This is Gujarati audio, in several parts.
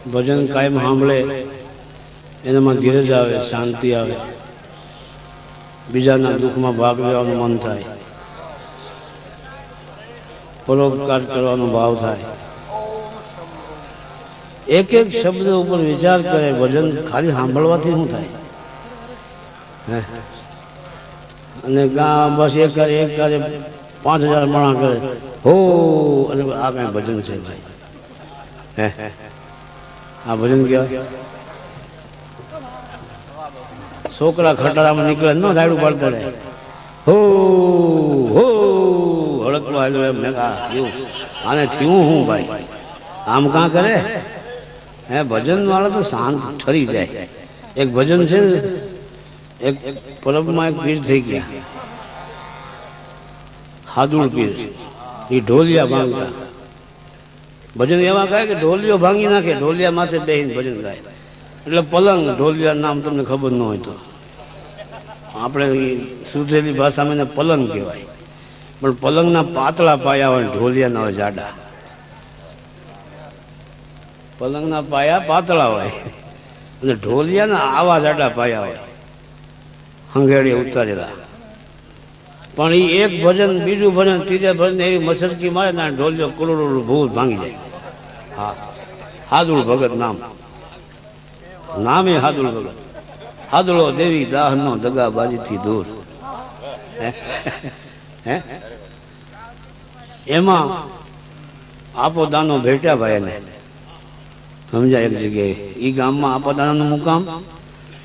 ભજન કાયમ સાંભળે એનામાં ધીરજ આવે, શાંતિ આવે, બીજાના દુઃખમાં ભાગ લેવાનું મન થાય, પરોપકાર કરવાનો ભાવ થાય, એક એક શબ્દ ઉપર વિચાર કરે. ભજન ખાલી સાંભળવાથી શું થાય? અને બસ એક કરે 5000 માણસ કરે હો, અને આ કઈ ભજન છે ભાઈ? આ ભજન કહેવાય? છોકરા ખટારામાં નીકળે ન રાયડું પાડતા રહે હો હો હળકવા આવ્યો એમ. મેં થયું આને થયું હું ભાઈ? આમ કાં કરે? ભજન વાળા તો શાંત ઠરી જાય. એક ભજન છે ને, એક પરબમાં એક પીર થઈ ગયા, હાદુળ પીર. એ ઢોલિયા ભાંગતા. ભજન એવા ગાય કે ઢોલિયો ભાંગી નાખે, ઢોલિયા માથે બેહીને ભજન ગાય. એટલે પલંગ, ઢોલિયા નામ તમને ખબર ન હોય તો, આપણે સુધેલી ભાષામાં એને પલંગ કહેવાય. પણ પલંગના પાતળા પાયા હોય, ઢોલિયાના હોય જાડા. પલંગના પાયા પાતળા હોય અને ઢોલિયાના આવા જાડા પાયા હોય, હંગેડી ઉતારેલા. પણ એ એક ભજન, બીજું ભજન, ત્રીજા ભજન એવી મસરકી મારે ને ઢોલિયો કરોડો ભૂત ભાંગી જાય. હા, હાદુળ ભગત નામ, નામે હાદુળ ભગત. હાદુળો દેવી દાહનો દગાબાજીથી દૂર. એમાં આપો દાનો ભેટ્યા ભાઈ એને, સમજાય? એક જગ્યાએ ઈ ગામમાં આપો દાનાનું મુકામ,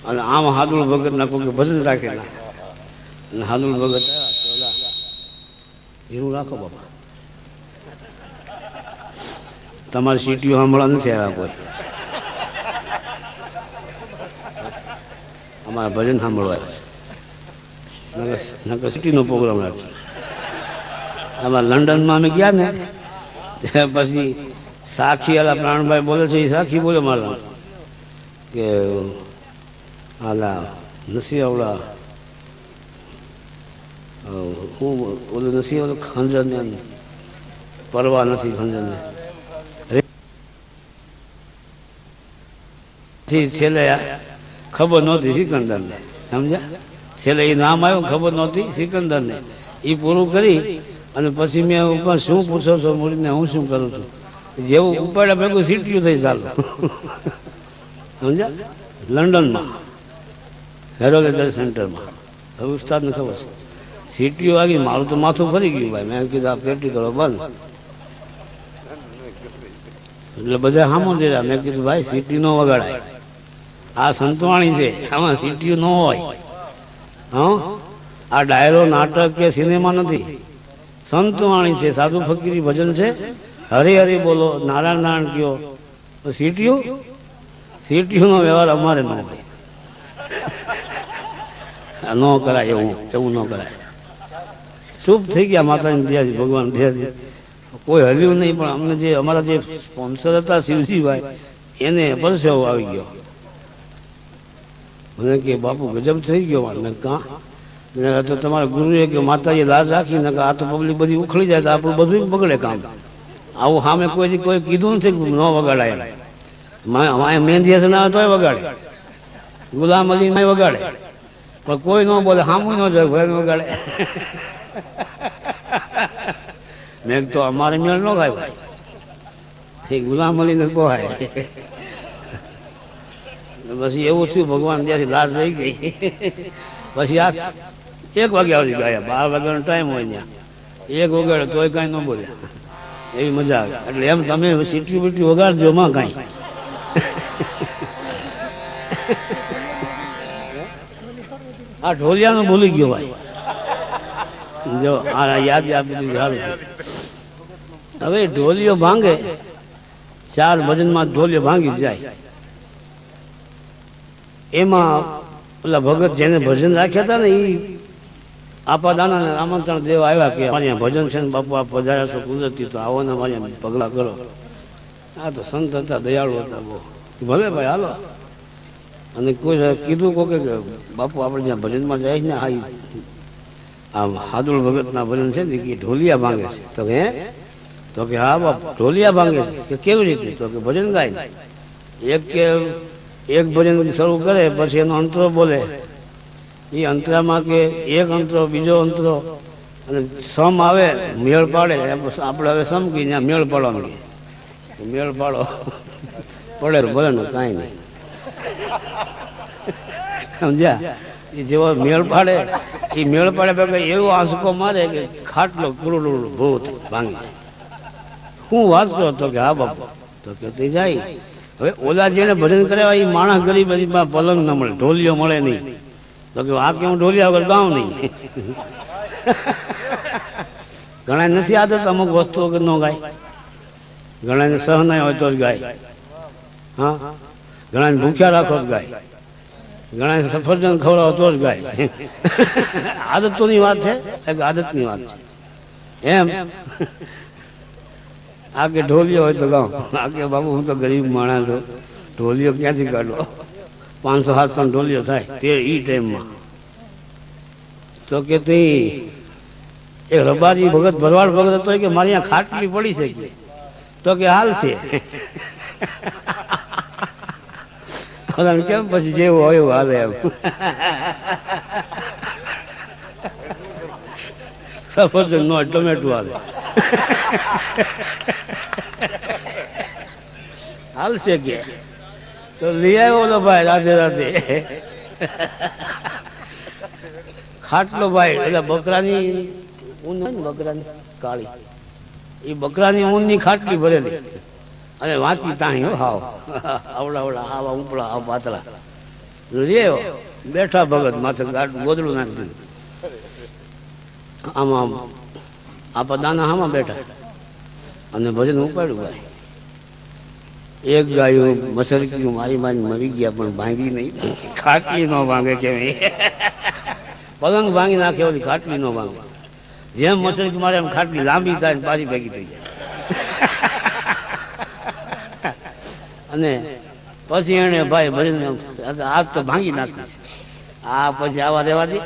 અને આમ હાદુળ ભગત ના કોઈ ભજન રાખેલા. અને હાદુળ ભગત એવું રાખો બાપા, તમારી સીટીઓ સાંભળવા નથી આવ્યા કોઈ, અમારા ભજન સાંભળવા છે. સિટીનો પ્રોગ્રામ રાખ્યો. અમારા લંડનમાં અમે ગયા ને, ત્યાં પછી સાખી આલા પ્રાણભાઈ બોલે છે, એ સાખી બોલે મારા કે આલા નથી આવડા, હું ઓલું નથી ઓલું ખંજરને પરવા નથી, ખંજરને છેલ્લે ખબર નહોતી સિકંદરને, સમજ્યા? છેલ્લે એ નામ આવ્યું, ખબર નહોતી સિકંદરને. એ પૂરું કરી અને પછી મેં ઉપર શું પૂછો છો મૂડીને, હું શું કરું છું? જેવું ઉપાડ્યા ભેગું સીટીયું થઈ ચાલુ, સમજ્યા? લંડનમાં હેરોલેટર સેન્ટરમાં. હવે ઉસ્તાદને ખબર છે, સીટીઓ આવી, મારું તો માથું ફરી ગયું ભાઈ. મેં કીધું આ પ્રેક્ટિકલો બંધ. એટલે બધા સામો દેરા. મેં કીધું ભાઈ સીટી નો વગાડાય, આ સંતવાણી છે, આમાં સીટીઓ ન હોય. હા, આ ડાયરો, નાટક કે સિનેમા નથી, સંતવાણી છે, સાધુ ફકીરી ભજન છે. હરી હરી બોલો, નારાયણ નારાયણ કયો. સીટીઓ, સીટીઓનો વ્યવહાર અમારે ન હોય, ન કરાય. એવું ન કરાય. ચૂપ થઈ ગયા માતાજી દયાથી, ભગવાન દયાથી. કોઈ હલ્યું નહીં. પણ અમને જે અમારા જે સ્પોન્સર હતા શિવજીભાઈ, એને પરસેવો આવી ગયો. મને કે બાપુ ગજબ થઈ ગયો. મેં કાં? તો તમારા ગુરુએ કે માતાજીએ લાજ રાખીને આ તો પબ્લિક બધી ઉખડી જાય તો આપણું બધું બગડે કામ. આવું સામે કોઈ કીધું નથી ન વગાડાય. મહેંદી હસન આવે તોય વગાડે, ગુલામ અલી વગાડે, પણ કોઈ ન બોલે, સામું ન જાય, ભય વગાડે. મેં તો અમારે મેળ ન ખાય ભાઈ, ગુલામ અલી ને કોહાય. પછી એવું થયું, ભગવાન ત્યાંથી લાજ રહી ગઈ. પછી આ 1 વાગ્યા સુધી ગયા, 12 વાગ્યાનો ટાઈમ હોય ત્યાં, 1 વગાડે તોય કાંઈ ન બોલ્યા. એવી મજા આવે. એટલે એમ તમે સીટી બીટી વગાડજો માં કાંઈ. આ ઢોલિયાનું ભૂલી ગયો ભાઈ. જો આ યાદ આપી સારું. હવે ઢોલિયો ભાંગે, 4 ભજનમાં ઢોલિયો ભાંગી જાય. એમાં પેલા ભગત જેને ભજન રાખ્યા હતા ને, એ આપા દાનાને આમંત્રણ દેવા આવ્યા કે અમારે ભજન છે ને બાપુ, આપ પધાર્યા છો કુદરતી, તો આવો ને અમારે પગલા કરો. આ તો સંત હતા, દયાળુ હતા બહુ. ભલે ભાઈ હાલો. અને કોઈ કીધું કોકે કે બાપુ આપણે જ્યાં ભજનમાં જાય ને, આ હાદુળ ભગતના ભજન છે ને, કે ઢોલિયા ભાંગે છે. તો કે હા બાપુ ઢોલિયા ભાંગે છે? કે કેવી રીતે? તો કે ભજન ગાય. એક કે એક ભજન શરૂ કરે પછી એનો અંતરો બોલે, એ અંતરામાં કે એક અંતરો બીજો અંતરો અને સમ આવે મેળ પાડે, આપણે હવે સમ કી ત્યાં મેળ પાડવાનો, મેળ પાડો પડે ભલે ને કાંઈ નહીં, સમજ્યા? એ જેવો મેળ પાડે એ મેળ પાડે પછી એવો આંસકો મારે કે ખાટલો કુરુડું ભૂત ભાંગી. હું વાંચતો હતો કે હા બાપુ, તો કે તે જાય. હવે ઓલા જેને ભજન કર્યા એ માણસ ગરીબ ગરીબમાં પલંગ ન મળે, ઢોલિયો મળે નહીં, તો કે આ કે હું ઢોલિયા વગર ગાઉં નહીં. ઘણા નથી આદત અમુક વસ્તુ વગર ન ગાય, ઘણાને સહનાય હોય તો જ ગાય, હા, ઘણાને ભૂખ્યા રાખો તો ગાય, ઘણા સફરજન ખવડાવો તો જ ગાય. આદતોની વાત છે, એક આદતની વાત છે. એમ આ કે ઢોલિયો હોય તો ગાઉં, આ કે બાબુ હું તો ગરીબ માણસ છું, ઢોલિયો ક્યાંથી કાઢો, 500-700 ઢોલિયો થાય તે ઈ ટાઈમમાં. તો કે તે એક રબારી ભગત ભરવાડ ભગત હતો કે મારી અહીંયા ખાટલી પડી છે, તો કે હાલ છે. કેમ પછી જેવું હોય એવું હાલે એમ. સફરજન નો ટમેટું હાલે, હાલશે કે તો લઈ આવ્યો તો ભાઈ રાધે રાધે ખાટલો ભાઈ. એટલે બકરાની ઊન હોય ને, બકરાની કાળી, એ બકરાની ઊનની ખાટલી ભરેલી અને વાંકી તાણી હો, હાવ આવડા આવા ઉપડા આવ પાતળા લઈ આવ્યો. બેઠા ભગત માથે ગોદડું નાખી દીધું, આમાં આપા દાના આમાં બેઠા અને ભજન ઉપાડ્યું. ભાઈ એક ગાયું મસરક્યું મારી મારી મરી ગયા પણ ભાંગી નહીં, ખાટલી ન ભાંગે કેવી, પલંગ ભાંગી નાખે ઓલી ખાટલી ન ભાંગે. જેમ મસરકી મારે એમ ખાટલી લાંબી થાય પાછી ભેગી થઈ જાય. અને પછી એને ભાઈ ભરીને આગ તો ભાંગી નાખી, આ પછી આવા રહેવા દે.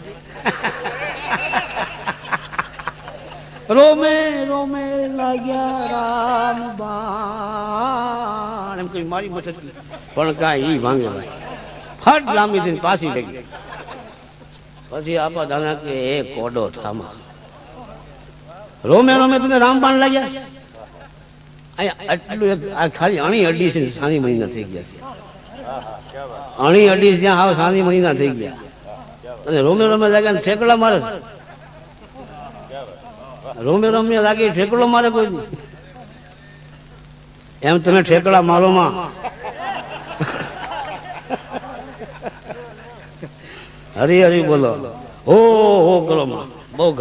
રોમે રોમે લાગ્યા રામ બાણ એમ કઈ મારી મસરકી પણ કાંઈ ઈ ભાંગે ભાઈ, ફટ લાંબી થઈને પાછી ભેગી. પછી આપા દાના કે એ કોડો થામા, રોમે રોમે તમે રામબાણ લાગ્યા. આટલું આ ખાલી અણી અડી છે, સાની મહિના થઈ ગયા છે, અણી અડી ત્યાં હાવ સાની મહિના થઈ ગયા અને રોમે રોમે લાગ્યા ને ઠેકડા મારે, રોમે રોમે લાગે ઠેકડો મારે કોઈ નહીં. એમ તમે ઠેકડા મારો માં હરી હરી બોલો, હો કરો માં બહુ